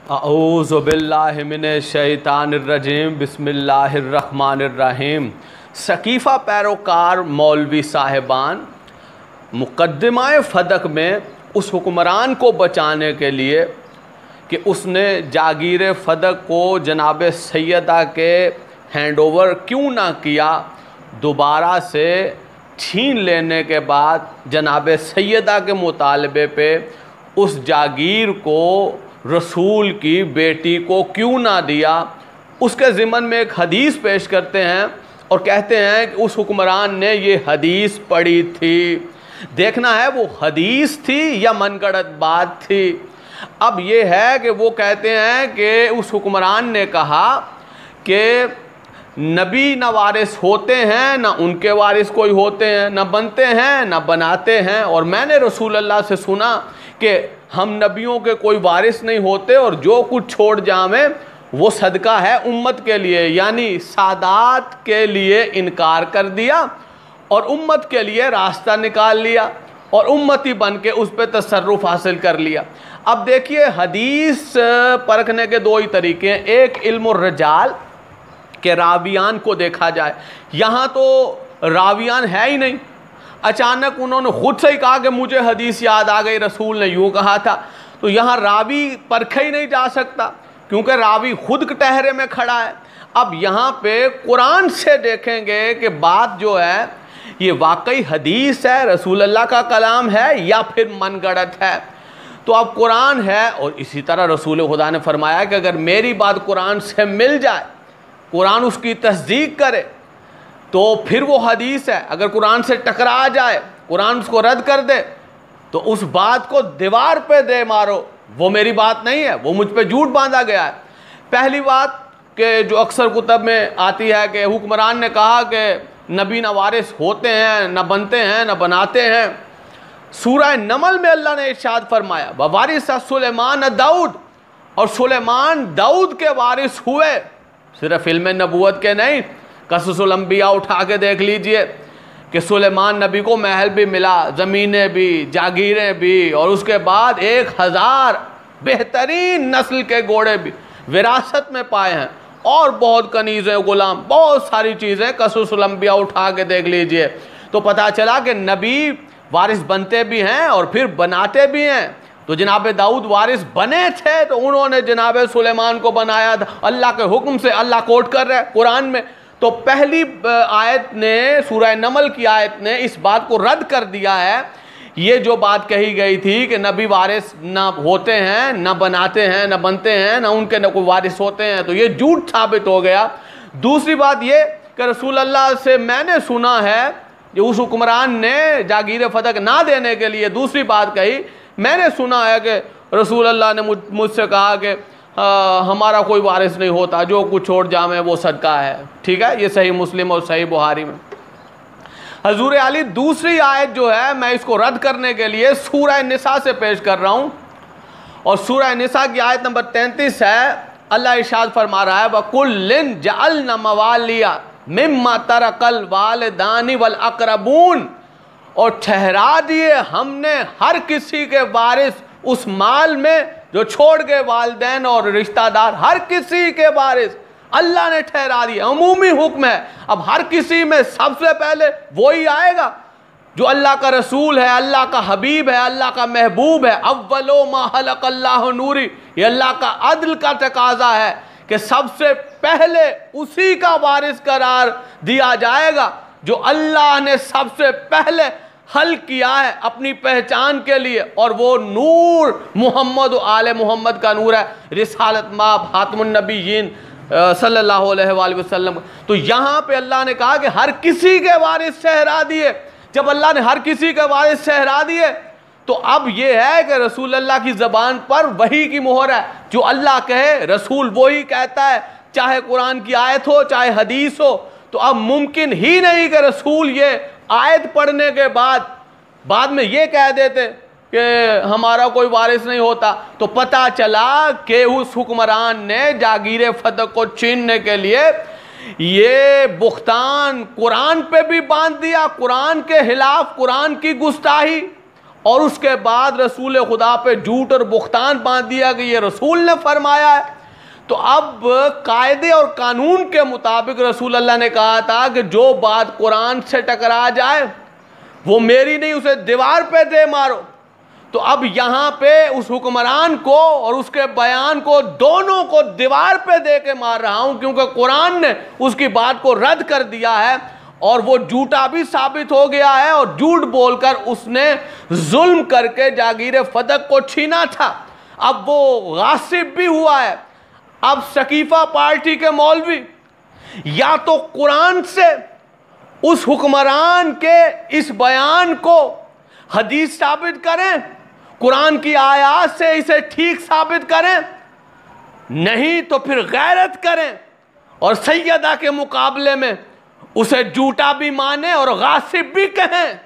अऊज़ु बिल्लाहि मिनश शैतानिर्रजीम बिस्मिल्लाहिर्रहमानिर्रहीम। सकीफ़ा पैरोकार मौलवी साहिबान मुक़द्दिमाए फ़दक में उस हुक्मरान को बचाने के लिए कि उसने जागीर फ़दक को जनाब सैयदा के हैंडओवर क्यों ना किया, दोबारा से छीन लेने के बाद जनाब सैयदा के मुतालबे पे उस जागीर को रसूल की बेटी को क्यों ना दिया, उसके ज़िमन में एक हदीस पेश करते हैं और कहते हैं कि उस हुक्मरान ने ये हदीस पढ़ी थी। देखना है वो हदीस थी या मनगढ़ंत बात थी। अब ये है कि वो कहते हैं कि उस हुक्मरान ने कहा कि नबी न वारिस होते हैं, न उनके वारिस कोई होते हैं, न बनते हैं न बनाते हैं, और मैंने रसूल अल्लाह से सुना कि हम नबियों के कोई वारिस नहीं होते और जो कुछ छोड़ जावे वो सदका है उम्मत के लिए, यानी सादात के लिए इनकार कर दिया और उम्मत के लिए रास्ता निकाल लिया और उम्मती बन के उस पर तसर्रुफ़ हासिल कर लिया। अब देखिए, हदीस परखने के दो ही तरीके हैं। एक इल्म रजाल के रावियान को देखा जाए, यहाँ तो रावियान है ही नहीं, अचानक उन्होंने खुद से ही कहा कि मुझे हदीस याद आ गई, रसूल ने यूँ कहा था, तो यहाँ रावी परखा ही नहीं जा सकता क्योंकि रावी खुद टहरे में खड़ा है। अब यहाँ पे कुरान से देखेंगे कि बात जो है ये वाकई हदीस है, रसूल अल्लाह का कलाम है या फिर मनगढ़ंत है। तो अब कुरान है और इसी तरह रसूल खुदा ने फरमाया कि अगर मेरी बात कुरान से मिल जाए, कुरान उसकी तस्दीक करे तो फिर वो हदीस है। अगर कुरान से टकरा जाए, कुरान उसको रद्द कर दे, तो उस बात को दीवार पे दे मारो, वो मेरी बात नहीं है, वो मुझ पे झूठ बांधा गया है। पहली बात कि जो अक्सर कुतब में आती है कि हुक्मरान ने कहा कि नबी न वारिस होते हैं, न बनते हैं, न बनाते हैं। सूरह नमल में अल्लाह ने इरशाद फरमाया वारिस सुलेमान दाऊद, और सुलेमान दाऊद के वारिस हुए। सिर्फ इल्म नबूवत के नहीं, कससुल अंबिया उठा के देख लीजिए कि सुलेमान नबी को महल भी मिला, ज़मीनें भी, जागीरें भी, और उसके बाद 1000 बेहतरीन नस्ल के घोड़े भी विरासत में पाए हैं, और बहुत कनीज़ें, गुलाम, बहुत सारी चीज़ें। कससुल अंबिया उठा के देख लीजिए तो पता चला कि नबी वारिस बनते भी हैं और फिर बनाते भी हैं। तो जनाब दाऊद वारिस बने थे तो उन्होंने जनाब सुलेमान को बनाया था अल्लाह के हुक्म से। अल्लाह कोट कर रहे हैं कुरान में। तो पहली आयत ने, सूरह नमल की आयत ने इस बात को रद्द कर दिया है। ये जो बात कही गई थी कि नबी वारिस ना होते हैं, ना बनाते हैं, ना बनते हैं, ना उनके न कोई वारिस होते हैं, तो ये झूठ साबित हो गया। दूसरी बात ये कि रसूल अल्लाह से मैंने सुना है कि उस हुक्मरान ने जागीर फ़दक ना देने के लिए दूसरी बात कही, मैंने सुना है कि रसूल अल्लाह ने मुझसे कहा कि हमारा कोई वारिस नहीं होता, जो कुछ छोड़ जामे वो सदका है। ठीक है, ये सही मुस्लिम और सही बुहारी में। हजूर अली दूसरी आयत जो है मैं इसको रद्द करने के लिए सूरह निसा से पेश कर रहा हूँ, और सूरह निसा की आयत नंबर 33 है। अल्लाह इरशाद फरमा रहा है वकुल्लिन जअलना मवालिया मिम्मा तरकल वालिदानी वल अक़रबून, और ठहरा दिए हमने हर किसी के वारिस उस माल में जो छोड़ गए वालिदैन और रिश्तेदार, हर किसी के वारिस अल्लाह ने ठहरा दिया। अमूमी हुक्म है। अब हर किसी में सबसे पहले वही आएगा जो अल्लाह का रसूल है, अल्लाह का हबीब है, अल्लाह का महबूब है। अव्वलो मा खलक़ल्लाहु नूरी, ये अल्लाह का अदल का तकाजा है कि सबसे पहले उसी का वारिस करार दिया जाएगा जो अल्लाह ने सबसे पहले हल किया है अपनी पहचान के लिए, और वो नूर मोहम्मद व आले मोहम्मद का नूर है, रिसालत माब हातमुन नबीयीन सल्लल्लाहु अलैहि वसल्लम। तो यहाँ पे अल्लाह ने कहा कि हर किसी के वारिस ठहरा दिए। जब अल्लाह ने हर किसी के वारिस ठहरा दिए तो अब ये है कि रसूल अल्लाह की ज़बान पर वही की मोहर है। जो अल्लाह कहे रसूल वही कहता है, चाहे कुरान की आयत हो चाहे हदीस हो। तो अब मुमकिन ही नहीं कि रसूल ये आयत पढ़ने के बाद में ये कह देते कि हमारा कोई वारिस नहीं होता। तो पता चला कि उस हुक्मरान ने जागीर फ़दक को छीनने के लिए ये बुख्तान कुरान पे भी बांध दिया, कुरान के खिलाफ, कुरान की गुस्ताही, और उसके बाद रसूल खुदा पे झूठ और बुख्तान बांध दिया कि ये रसूल ने फरमाया है। तो अब कायदे और कानून के मुताबिक रसूल अल्लाह ने कहा था कि जो बात कुरान से टकरा जाए वो मेरी नहीं, उसे दीवार पे दे मारो। तो अब यहाँ पे उस हुक्मरान को और उसके बयान को, दोनों को दीवार पे दे के मार रहा हूँ, क्योंकि कुरान ने उसकी बात को रद्द कर दिया है और वो झूठा भी साबित हो गया है और झूठ बोलकर उसने जुल्म करके जागीर फदक को छीना था। अब वो गासिब भी हुआ है। अब सकीफा पार्टी के मौलवी या तो कुरान से उस हुक्मरान के इस बयान को हदीस साबित करें, कुरान की आयत से इसे ठीक साबित करें, नहीं तो फिर गैरत करें और सैयदा के मुकाबले में उसे झूठा भी माने और गासिब भी कहें।